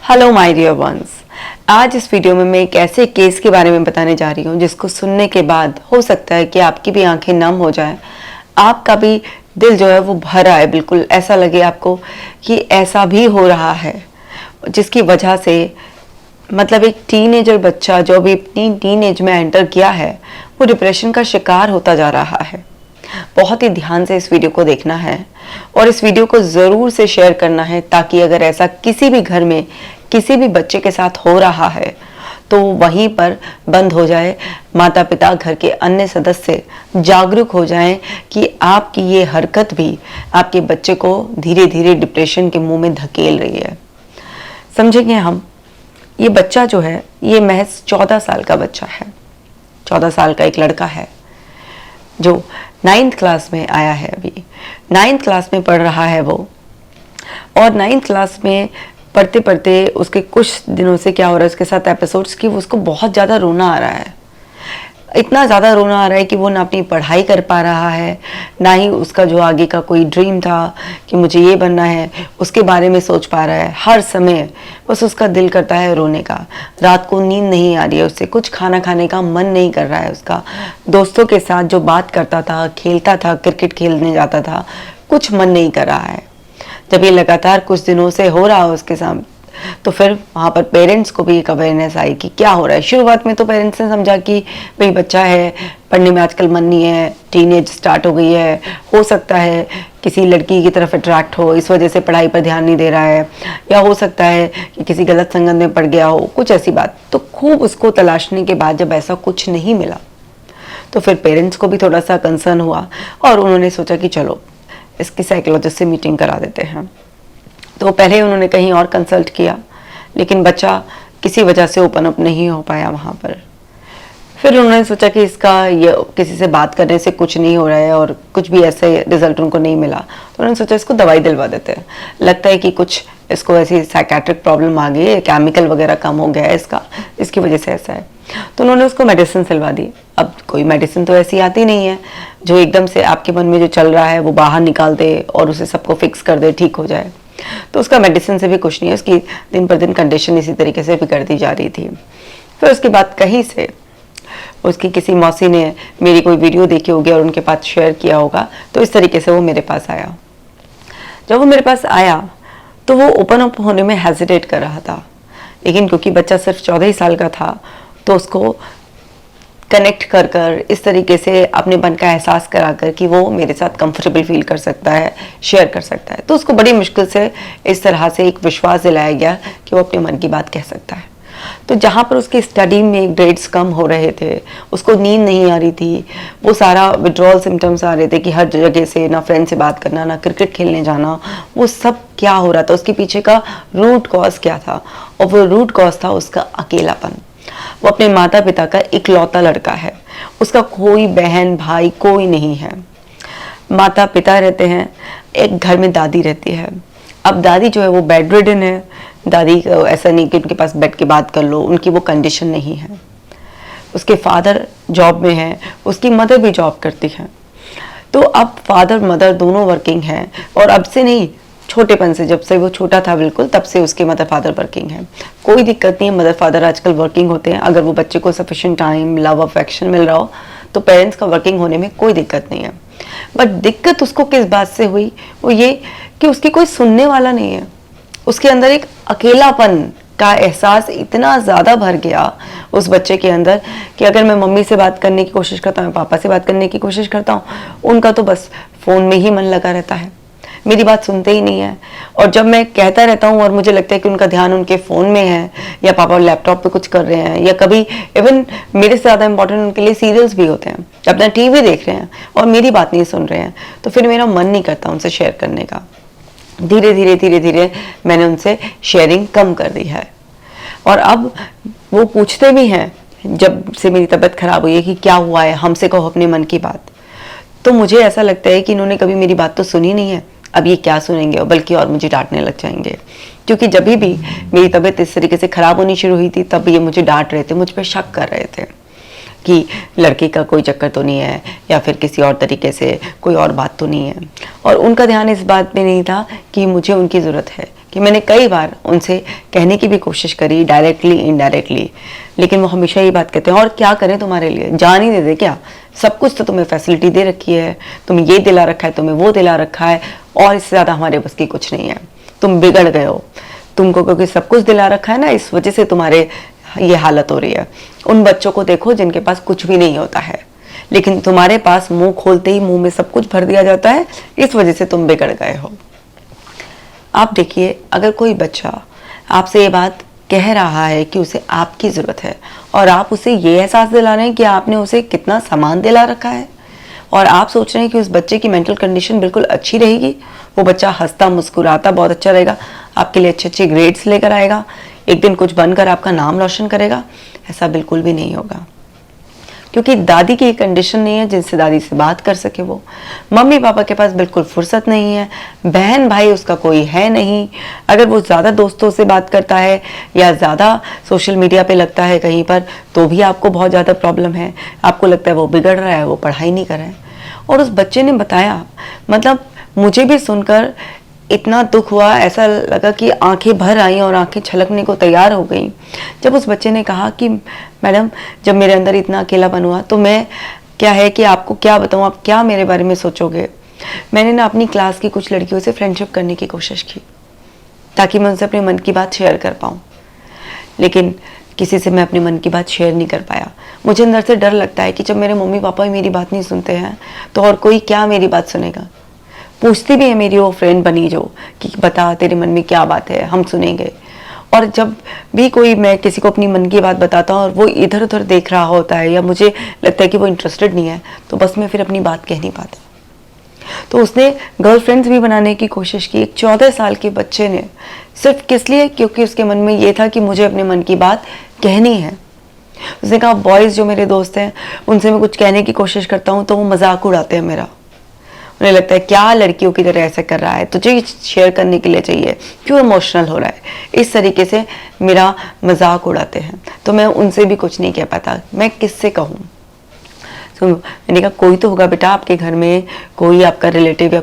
Hello my dear ones. आज इस video में मैं एक ऐसे केस के बारे में बताने जा रही हूँ जिसको सुनने के बाद हो सकता है कि आपकी भी आंखें नम हो जाएं, आपका भी दिल जो है वो भर आए, बिल्कुल ऐसा लगे आपको कि ऐसा भी हो रहा है, जिसकी वजह से मतलब एक टीनेजर बच्चा जो अभी अपनी टीनेज में एंटर किया है वो डिप्रेशन का शिकार होता जा रहा है। बहुत ही ध्यान से इस वीडियो को देखना है और इस वीडियो को ज़रूर से शेयर करना है, ताकि अगर ऐसा किसी भी घर में किसी भी बच्चे के साथ हो रहा है तो वहीं पर बंद हो जाए, माता पिता घर के अन्य सदस्य जागरूक हो जाएं कि आपकी ये हरकत भी आपके बच्चे को धीरे धीरे डिप्रेशन के मुंह में धकेल रही है। समझेंगे हम, ये बच्चा जो है ये महज 14 साल का बच्चा है। 14 साल का एक लड़का है जो 9th क्लास में आया है, अभी 9th क्लास में पढ़ रहा है वो। और 9th क्लास में पढ़ते पढ़ते उसके कुछ दिनों से क्या हो रहा है उसके साथ एपिसोड्स की, उसको बहुत ज़्यादा रोना आ रहा है। इतना ज़्यादा रोना आ रहा है कि वो ना अपनी पढ़ाई कर पा रहा है, ना ही उसका जो आगे का कोई ड्रीम था कि मुझे ये बनना है उसके बारे में सोच पा रहा है। हर समय बस उसका दिल करता है रोने का, रात को नींद नहीं आ रही है उससे, कुछ खाना खाने का मन नहीं कर रहा है उसका, दोस्तों के साथ जो बात करता था, खेलता था, क्रिकेट खेलने जाता था, कुछ मन नहीं कर रहा है। जब ये लगातार कुछ दिनों से हो रहा है उसके साथ, तो फिर वहाँ पर पेरेंट्स को भी एक अवेयरनेस आई कि क्या हो रहा है। शुरुआत में तो पेरेंट्स ने समझा कि भाई बच्चा है, पढ़ने में आजकल मन नहीं है, टीनेज स्टार्ट हो गई है, हो सकता है किसी लड़की की तरफ अट्रैक्ट हो, इस वजह से पढ़ाई पर ध्यान नहीं दे रहा है, या हो सकता है कि किसी गलत संगत में पड़ गया हो, कुछ ऐसी बात। तो खूब उसको तलाशने के बाद जब ऐसा कुछ नहीं मिला तो फिर पेरेंट्स को भी थोड़ा सा कंसर्न हुआ और उन्होंने सोचा कि चलो इसकी साइकोलॉजिस्ट से मीटिंग करा देते हैं। तो पहले उन्होंने कहीं और कंसल्ट किया, लेकिन बच्चा किसी वजह से ओपन अप नहीं हो पाया वहाँ पर। फिर उन्होंने सोचा कि इसका ये किसी से बात करने से कुछ नहीं हो रहा है और कुछ भी ऐसे रिजल्ट उनको नहीं मिला, तो उन्होंने सोचा इसको दवाई दिलवा देते हैं। लगता है कि कुछ इसको ऐसी साइकेट्रिक प्रॉब्लम आ गई है, केमिकल वगैरह कम हो गया है इसका, इसकी वजह से ऐसा है। तो उन्होंने उसको मेडिसिन दिलवा दी। अब कोई मेडिसिन तो ऐसी आती नहीं है जो एकदम से आपके मन में जो चल रहा है वो बाहर निकाल दे और उसे सबको फिक्स कर दे, ठीक हो जाए। तो उसका मेडिसिन से भी कुछ नहीं है, उसकी दिन पर दिन कंडीशन इसी तरीके से बिगड़ती जा रही थी। फिर उसके बाद कहीं से उसकी किसी मौसी ने मेरी कोई वीडियो देखी होगी और उनके पास शेयर किया होगा, तो इस तरीके से वो मेरे पास आया। जब वो मेरे पास आया तो वो ओपन अप होने में हेजिटेट कर रहा था, लेकिन क्योंकि बच्चा सिर्फ 14 ही साल का था तो उसको कनेक्ट कर कर इस तरीके से अपने मन का एहसास करा कर कि वो मेरे साथ कंफर्टेबल फील कर सकता है, शेयर कर सकता है, तो उसको बड़ी मुश्किल से इस तरह से एक विश्वास दिलाया गया कि वो अपने मन की बात कह सकता है। तो जहाँ पर उसकी स्टडी में ग्रेड्स कम हो रहे थे, उसको नींद नहीं आ रही थी, वो सारा विड्रॉल सिम्टम्स आ रहे थे कि हर जगह से ना फ्रेंड से बात करना, ना क्रिकेट खेलने जाना, वो सब क्या हो रहा था, उसके पीछे का रूट कॉज क्या था, और वो रूट कॉज था उसका अकेलापन। वो अपने माता पिता का इकलौता लड़का है, उसका कोई बहन भाई कोई नहीं है। माता पिता रहते हैं, एक घर में दादी रहती है। अब दादी जो है वो बेड रिडन है, दादी ऐसा नहीं कि उनके पास बैठ के बात कर लो, उनकी वो कंडीशन नहीं है। उसके फादर जॉब में है, उसकी मदर भी जॉब करती है। तो अब फादर मदर दोनों वर्किंग हैं, और अब से नहीं, छोटेपन से, जब से वो छोटा था बिल्कुल, तब से उसके मदर फादर वर्किंग है। कोई दिक्कत नहीं है, मदर फादर आजकल वर्किंग होते हैं। अगर वो बच्चे को सफिशिएंट टाइम, लव, अफेक्शन मिल रहा हो तो पेरेंट्स का वर्किंग होने में कोई दिक्कत नहीं है। बट दिक्कत उसको किस बात से हुई, वो ये कि उसकी कोई सुनने वाला नहीं है। उसके अंदर एक अकेलापन का एहसास इतना ज़्यादा भर गया उस बच्चे के अंदर कि अगर मैं मम्मी से बात करने की कोशिश करता हूँ, पापा से बात करने की कोशिश करता हूँ, उनका तो बस फ़ोन में ही मन लगा रहता है, मेरी बात सुनते ही नहीं है। और जब मैं कहता रहता हूँ और मुझे लगता है कि उनका ध्यान उनके फ़ोन में है, या पापा लैपटॉप पे कुछ कर रहे हैं, या कभी इवन मेरे से ज़्यादा इंपॉर्टेंट उनके लिए सीरियल्स भी होते हैं, अपना टीवी देख रहे हैं और मेरी बात नहीं सुन रहे हैं, तो फिर मेरा मन नहीं करता उनसे शेयर करने का। धीरे धीरे मैंने उनसे शेयरिंग कम कर दी है। और अब वो पूछते भी हैं, जब से मेरी तबीयत खराब हुई है, कि क्या हुआ है, हमसे कहो अपने मन की बात। तो मुझे ऐसा लगता है कि इन्होंने कभी मेरी बात तो सुनी नहीं है, अब ये क्या सुनेंगे, और बल्कि और मुझे डांटने लग जाएंगे। क्योंकि जब भी मेरी तबीयत इस तरीके से ख़राब होनी शुरू हुई थी, तब ये मुझे डांट रहे थे, मुझ पर शक कर रहे थे कि लड़की का कोई चक्कर तो नहीं है, या फिर किसी और तरीके से कोई और बात तो नहीं है। और उनका ध्यान इस बात में नहीं था कि मुझे उनकी ज़रूरत है, कि मैंने कई बार उनसे कहने की भी कोशिश करी, डायरेक्टली इनडायरेक्टली, लेकिन वो हमेशा ये बात कहते हैं, और क्या करें तुम्हारे लिए, जान ही दे दे क्या, सब कुछ तो तुम्हें फैसिलिटी दे रखी है, तुम्हें ये दिला रखा है, तुम्हें वो दिला रखा है, और इससे ज़्यादा हमारे बस की कुछ नहीं है, तुम बिगड़ गए हो, तुमको क्योंकि सब कुछ दिला रखा है ना, इस वजह से तुम्हारे ये हालत हो रही है। उन बच्चों को देखो जिनके पास कुछ भी नहीं होता है, लेकिन तुम्हारे पास मुंह खोलते ही मुंह में सब कुछ भर दिया जाता है, इस वजह से तुम बिगड़ गए हो। आप देखिए, अगर कोई बच्चा आपसे ये बात कह रहा है कि उसे आपकी ज़रूरत है, और आप उसे ये एहसास दिला रहे हैं कि आपने उसे कितना सामान दिला रखा है, और आप सोच रहे हैं कि उस बच्चे की मेंटल कंडीशन बिल्कुल अच्छी रहेगी, वो बच्चा हंसता मुस्कुराता बहुत अच्छा रहेगा, आपके लिए अच्छे अच्छे ग्रेड्स लेकर आएगा, एक दिन कुछ बनकर आपका नाम रोशन करेगा, ऐसा बिल्कुल भी नहीं होगा। क्योंकि दादी की कंडीशन नहीं है जिनसे दादी से बात कर सके, वो मम्मी पापा के पास बिल्कुल फुर्सत नहीं है, बहन भाई उसका कोई है नहीं, अगर वो ज़्यादा दोस्तों से बात करता है या ज़्यादा सोशल मीडिया पे लगता है कहीं पर, तो भी आपको बहुत ज़्यादा प्रॉब्लम है, आपको लगता है वो बिगड़ रहा है, वो पढ़ाई नहीं कर रहा है। और उस बच्चे ने बताया, मतलब मुझे भी सुनकर इतना दुख हुआ, ऐसा लगा कि आंखें भर आई और आंखें छलकने को तैयार हो गई, जब उस बच्चे ने कहा कि मैडम, जब मेरे अंदर इतना अकेलापन हुआ तो मैं क्या है कि आपको क्या बताऊं, आप क्या मेरे बारे में सोचोगे। मैंने ना अपनी क्लास की कुछ लड़कियों से फ्रेंडशिप करने की कोशिश की ताकि मैं उनसे अपने मन की बात शेयर कर पाऊँ, लेकिन किसी से मैं अपने मन की बात शेयर नहीं कर पाया। मुझे अंदर से डर लगता है कि जब मेरे मम्मी पापा मेरी बात नहीं सुनते हैं तो और कोई क्या मेरी बात सुनेगा। पूछती भी है मेरी वो फ्रेंड बनी जो कि बता तेरे मन में क्या बात है, हम सुनेंगे। और जब भी कोई मैं किसी को अपनी मन की बात बताता हूँ और वो इधर उधर देख रहा होता है या मुझे लगता है कि वो इंटरेस्टेड नहीं है, तो बस मैं फिर अपनी बात कह नहीं पाता। तो उसने गर्लफ्रेंड्स भी बनाने की कोशिश की, एक 14 साल के बच्चे ने, सिर्फ किस लिए, क्योंकि उसके मन में ये था कि मुझे अपने मन की बात कहनी है। उसने कहा बॉयज़ जो मेरे दोस्त हैं उनसे मैं कुछ कहने की कोशिश करता हूँ तो वो मजाक उड़ाते हैं मेरा, उन्हें लगता है क्या लड़कियों की तरह ऐसा कर रहा है, तुझे शेयर करने के लिए चाहिए, क्यों इमोशनल हो रहा है, इस तरीके से मेरा मजाक उड़ाते हैं। तो मैं उनसे भी कुछ नहीं कह पाता, मैं किससे कहूँ। तो मैंने कहा कोई तो होगा बेटा आपके घर में, कोई आपका रिलेटिव या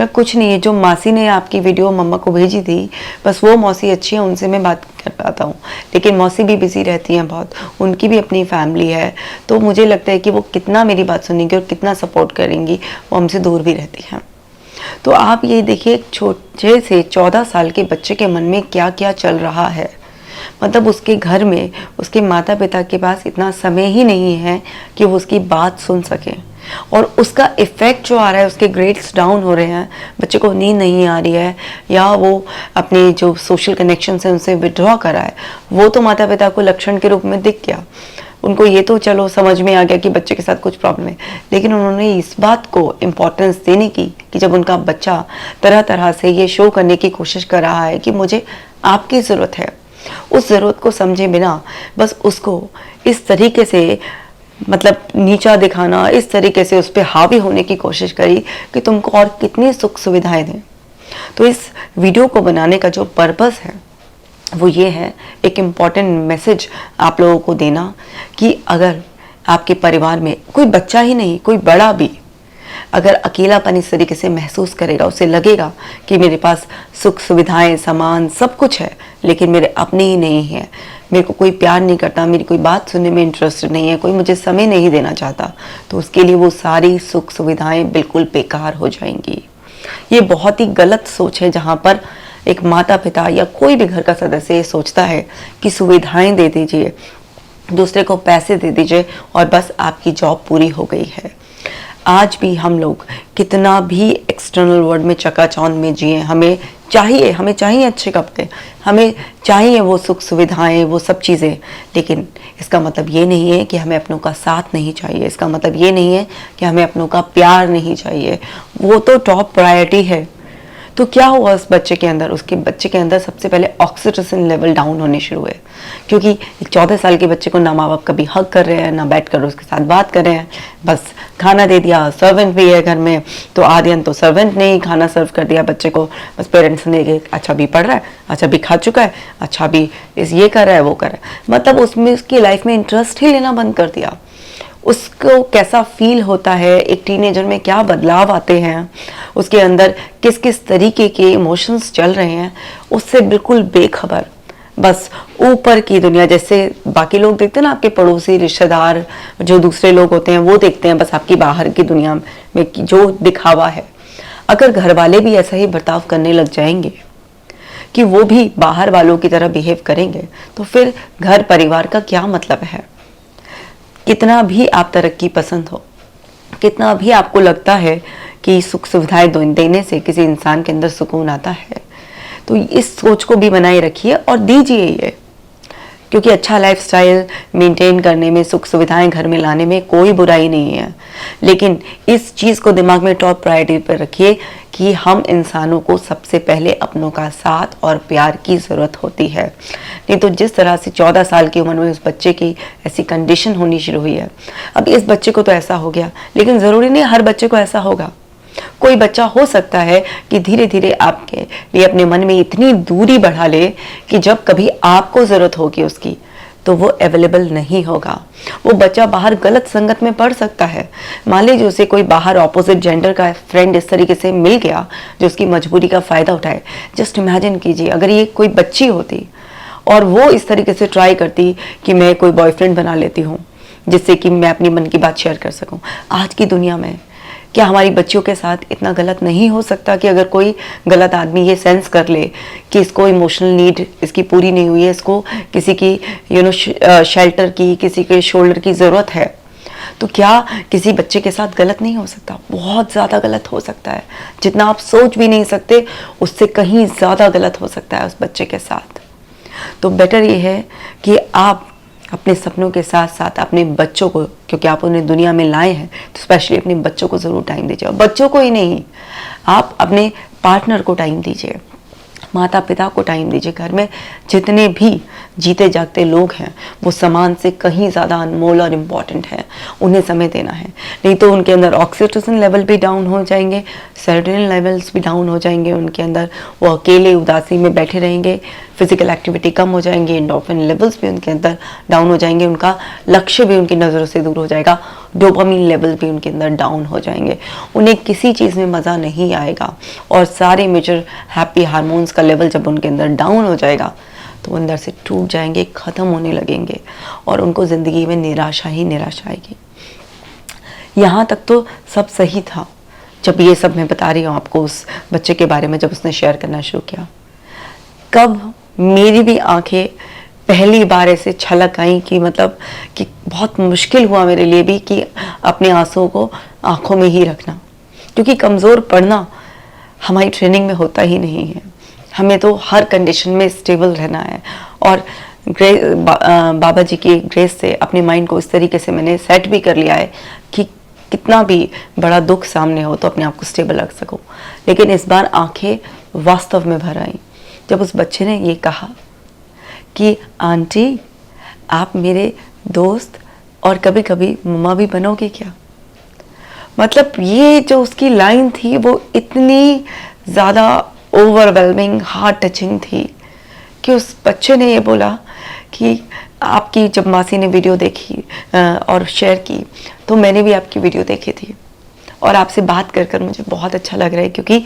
कुछ नहीं है। जो मासी ने आपकी वीडियो मम्मा को भेजी थी, बस वो मौसी अच्छी है, उनसे मैं बात कर पाता हूँ, लेकिन मौसी भी बिजी रहती हैं बहुत, उनकी भी अपनी फैमिली है, तो मुझे लगता है कि वो कितना मेरी बात सुनेंगी और कितना सपोर्ट करेंगी, वो हमसे दूर भी रहती हैं। तो आप ये देखिए, एक छोटे से 14 साल के बच्चे के मन में क्या क्या चल रहा है। मतलब उसके घर में उसके माता पिता के पास इतना समय ही नहीं है कि वो उसकी बात सुन सके, और उसका इफ़ेक्ट जो आ रहा है, उसके ग्रेड्स डाउन हो रहे हैं, बच्चे को नींद नहीं आ रही है, या वो अपने जो सोशल कनेक्शन है उनसे विड्रॉ कर रहा है, वो तो माता पिता को लक्षण के रूप में दिख गया। उनको ये तो चलो समझ में आ गया कि बच्चे के साथ कुछ प्रॉब्लम है, लेकिन उन्होंने इस बात को इम्पोर्टेंस देने की कि जब उनका बच्चा तरह तरह से ये शो करने की कोशिश कर रहा है कि मुझे आपकी ज़रूरत है, उस ज़रूरत को समझे बिना बस उसको इस तरीके से मतलब नीचा दिखाना, इस तरीके से उस पर हावी होने की कोशिश करी कि तुमको और कितनी सुख सुविधाएं दें। तो इस वीडियो को बनाने का जो पर्पस है वो ये है, एक इम्पॉर्टेंट मैसेज आप लोगों को देना कि अगर आपके परिवार में कोई बच्चा ही नहीं, कोई बड़ा भी अगर अकेलापन इस तरीके से महसूस करेगा, उसे लगेगा कि मेरे पास सुख सुविधाएं, सामान सब कुछ है, लेकिन मेरे अपने ही नहीं है, मेरे को कोई प्यार नहीं करता, मेरी कोई बात सुनने में इंटरेस्ट नहीं है, कोई मुझे समय नहीं देना चाहता, तो उसके लिए वो सारी सुख सुविधाएं बिल्कुल बेकार हो जाएंगी। ये बहुत ही गलत सोच है, जहाँ पर एक माता पिता या कोई भी घर का सदस्य ये सोचता है कि सुविधाएं दे दीजिए, दूसरे को पैसे दे दीजिए और बस आपकी जॉब पूरी हो गई है। आज भी हम लोग कितना भी एक्सटर्नल वर्ल्ड में चकाचौंध में जिए, हमें चाहिए अच्छे कपड़े, हमें चाहिए वो सुख सुविधाएं, वो सब चीज़ें, लेकिन इसका मतलब ये नहीं है कि हमें अपनों का साथ नहीं चाहिए, इसका मतलब ये नहीं है कि हमें अपनों का प्यार नहीं चाहिए, वो तो टॉप प्रायोरिटी है। तो क्या हुआ उस बच्चे के अंदर, उसके बच्चे के अंदर सबसे पहले ऑक्सीटोसिन लेवल डाउन होने शुरू हुए, क्योंकि एक 14 साल के बच्चे को ना माँ बाप कभी हक कर रहे हैं, ना बैठ कर उसके साथ बात कर रहे हैं, बस खाना दे दिया, सर्वेंट भी है घर में, तो आर्यन तो सर्वेंट ने ही खाना सर्व कर दिया बच्चे को, बस पेरेंट्स ने देखा अच्छा भी पढ़ रहा है, अच्छा भी खा चुका है, अच्छा भी ये कर रहा है वो कर रहा है, मतलब उसमें उसकी लाइफ में इंटरेस्ट ही लेना बंद कर दिया। उसको कैसा फील होता है, एक टीनेजर में क्या बदलाव आते हैं, उसके अंदर किस किस तरीके के इमोशंस चल रहे हैं, उससे बिल्कुल बेखबर, बस ऊपर की दुनिया, जैसे बाकी लोग देखते हैं ना, आपके पड़ोसी रिश्तेदार जो दूसरे लोग होते हैं वो देखते हैं बस आपकी बाहर की दुनिया में जो दिखावा है। अगर घर वाले भी ऐसा ही बर्ताव करने लग जाएंगे कि वो भी बाहर वालों की तरह बिहेव करेंगे, तो फिर घर परिवार का क्या मतलब है। कितना भी आप तरक्की पसंद हो, कितना भी आपको लगता है कि सुख सुविधाएं देने से किसी इंसान के अंदर सुकून आता है, तो इस सोच को भी बनाए रखिए और दीजिए ये, क्योंकि अच्छा लाइफस्टाइल मेंटेन करने में, सुख सुविधाएं घर में लाने में कोई बुराई नहीं है। लेकिन इस चीज़ को दिमाग में टॉप प्रायोरिटी पर रखिए कि हम इंसानों को सबसे पहले अपनों का साथ और प्यार की ज़रूरत होती है। नहीं तो जिस तरह से 14 साल की उम्र में उस बच्चे की ऐसी कंडीशन होनी शुरू हुई है, अब इस बच्चे को तो ऐसा हो गया, लेकिन ज़रूरी नहीं हर बच्चे को ऐसा होगा। कोई बच्चा हो सकता है कि धीरे धीरे आपके लिए अपने मन में इतनी दूरी बढ़ा ले कि जब कभी आपको ज़रूरत होगी उसकी, तो वो अवेलेबल नहीं होगा। वो बच्चा बाहर गलत संगत में पड़ सकता है। मान लीजिए उसे कोई बाहर ऑपोजिट जेंडर का फ्रेंड इस तरीके से मिल गया जो उसकी मजबूरी का फ़ायदा उठाए। जस्ट इमेजिन कीजिए अगर ये कोई बच्ची होती और वो इस तरीके से ट्राई करती कि मैं कोई बॉयफ्रेंड बना लेती हूँ जिससे कि मैं अपनी मन की बात शेयर कर सकूँ। आज की दुनिया में क्या हमारी बच्चियों के साथ इतना गलत नहीं हो सकता कि अगर कोई गलत आदमी ये सेंस कर ले कि इसको इमोशनल नीड इसकी पूरी नहीं हुई है, इसको किसी की शेल्टर की, किसी के शोल्डर की ज़रूरत है, तो क्या किसी बच्चे के साथ गलत नहीं हो सकता? बहुत ज़्यादा गलत हो सकता है। जितना आप सोच भी नहीं सकते उससे कहीं ज़्यादा गलत हो सकता है उस बच्चे के साथ। तो बेटर ये है कि आप अपने सपनों के साथ साथ अपने बच्चों को, क्योंकि आप उन्हें दुनिया में लाए हैं, तो स्पेशली अपने बच्चों को ज़रूर टाइम दीजिए। बच्चों को ही नहीं, आप अपने पार्टनर को टाइम दीजिए, माता पिता को टाइम दीजिए। घर में जितने भी जीते जागते लोग हैं वो सामान से कहीं ज़्यादा अनमोल और इम्पॉर्टेंट है, उन्हें समय देना है। नहीं तो उनके अंदर ऑक्सीटोसिन लेवल भी डाउन हो जाएंगे, सेरोटोनिन लेवल्स भी डाउन हो जाएंगे उनके अंदर, वो अकेले उदासी में बैठे रहेंगे, फिजिकल एक्टिविटी कम हो जाएंगी, एंडोर्फिन लेवल्स भी उनके अंदर डाउन हो जाएंगे, उनका लक्ष्य भी उनकी नज़रों से दूर हो जाएगा, डोपामिन लेवल भी उनके अंदर डाउन हो जाएंगे, उन्हें किसी चीज़ में मज़ा नहीं आएगा। और सारे मेजर हैप्पी हार्मोन्स का लेवल जब उनके अंदर डाउन हो जाएगा तो अंदर से टूट जाएंगे, ख़त्म होने लगेंगे और उनको ज़िंदगी में निराशा ही निराशा आएगी। यहाँ तक तो सब सही था जब ये सब मैं बता रही हूँ आपको उस बच्चे के बारे में, जब उसने शेयर करना शुरू किया। कब मेरी भी आंखें पहली बार ऐसे छलक आई कि मतलब कि बहुत मुश्किल हुआ मेरे लिए भी कि अपने आंसुओं को आंखों में ही रखना, क्योंकि कमज़ोर पड़ना हमारी ट्रेनिंग में होता ही नहीं है। हमें तो हर कंडीशन में स्टेबल रहना है। और बाबा जी की ग्रेस से अपने माइंड को इस तरीके से मैंने सेट भी कर लिया है कि कितना भी बड़ा दुख सामने हो तो अपने आप को स्टेबल रख सकूं। लेकिन इस बार आंखें वास्तव में भर आई जब उस बच्चे ने ये कहा कि आंटी आप मेरे दोस्त और कभी कभी मम्मा भी बनोगे क्या। मतलब ये जो उसकी लाइन थी वो इतनी ज़्यादा ओवरवेलमिंग, हार्ट टचिंग थी कि उस बच्चे ने ये बोला कि आपकी जब मासी ने वीडियो देखी और शेयर की तो मैंने भी आपकी वीडियो देखी थी और आपसे बात कर कर मुझे बहुत अच्छा लग रहा है, क्योंकि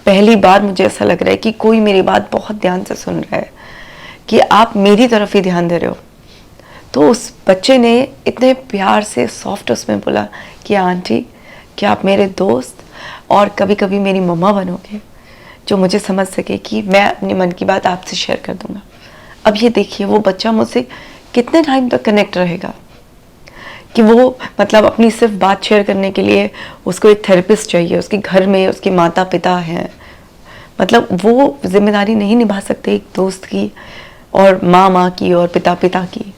पहली बार मुझे ऐसा लग रहा है कि कोई मेरी बात बहुत ध्यान से सुन रहा है, कि आप मेरी तरफ ही ध्यान दे रहे हो। तो उस बच्चे ने इतने प्यार से सॉफ्ट उसमें बोला कि आंटी क्या आप मेरे दोस्त और कभी कभी मेरी मम्मा बनोगे, जो मुझे समझ सके कि मैं अपने मन की बात आपसे शेयर कर दूंगा। अब ये देखिए वो बच्चा मुझसे कितने टाइम तक कनेक्ट रहेगा कि वो मतलब अपनी सिर्फ बात शेयर करने के लिए उसको एक थेरेपिस्ट चाहिए, उसके घर में उसके माता पिता हैं, मतलब वो जिम्मेदारी नहीं निभा सकते एक दोस्त की और माँ की और पिता की,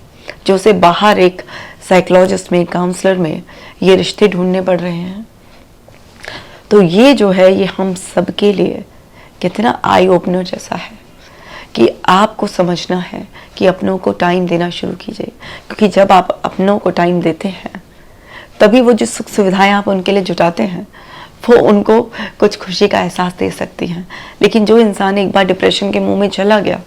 जो उसे बाहर एक साइकोलॉजिस्ट में, काउंसलर में ये रिश्ते ढूंढने पड़ रहे हैं। तो ये जो है ये हम सबके लिए कितना आई ओपनर जैसा है कि आपको समझना है कि अपनों को टाइम देना शुरू कीजिए, क्योंकि जब आप अपनों को टाइम देते हैं तभी वो जो सुख सुविधाएं आप उनके लिए जुटाते हैं वो उनको कुछ खुशी का एहसास दे सकती हैं। लेकिन जो इंसान एक बार डिप्रेशन के मुंह में चला गया,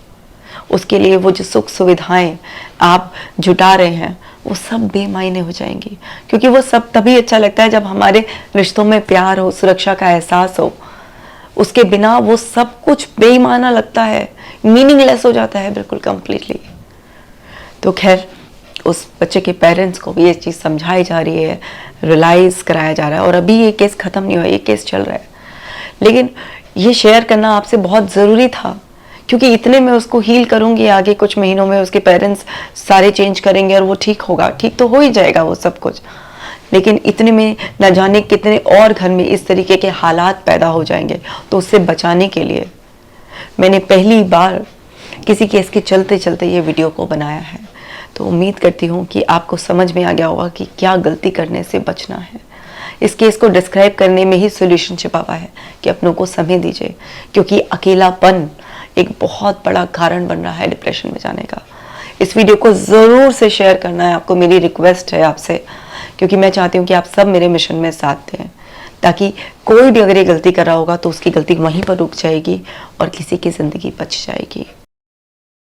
उसके लिए वो जो सुख सुविधाएं आप जुटा रहे हैं वो सब बेमायने हो जाएंगी। क्योंकि वो सब तभी अच्छा लगता है जब हमारे रिश्तों में प्यार हो, सुरक्षा का एहसास हो। उसके बिना वो सब कुछ बेईमाना लगता है, मीनिंगलेस हो जाता है बिल्कुल कंप्लीटली। तो खैर, उस बच्चे के पेरेंट्स को भी ये चीज़ समझाई जा रही है, रियलाइज़ कराया जा रहा है। और अभी ये केस ख़त्म नहीं हुआ, ये केस चल रहा है। लेकिन ये शेयर करना आपसे बहुत ज़रूरी था, क्योंकि इतने में उसको हील करूँगी, आगे कुछ महीनों में उसके पेरेंट्स सारे चेंज करेंगे और वो ठीक होगा, ठीक तो हो ही जाएगा वो सब कुछ। लेकिन इतने में न जाने कितने और घर में इस तरीके के हालात पैदा हो जाएंगे। तो उससे बचाने के लिए मैंने पहली बार किसी केस के चलते चलते ये वीडियो को बनाया है। तो उम्मीद करती हूँ कि आपको समझ में आ गया होगा कि क्या गलती करने से बचना है। इस केस को डिस्क्राइब करने में ही सॉल्यूशन छिपा हुआ है कि अपनों को समय दीजिए, क्योंकि अकेलापन एक बहुत बड़ा कारण बन रहा है डिप्रेशन में जाने का। इस वीडियो को ज़रूर से शेयर करना है आपको, मेरी रिक्वेस्ट है आपसे, क्योंकि मैं चाहती हूँ कि आप सब मेरे मिशन में साथ दें, ताकि कोई भी अगर ये गलती कर रहा होगा तो उसकी गलती वहीं पर रुक जाएगी और किसी की ज़िंदगी बच जाएगी।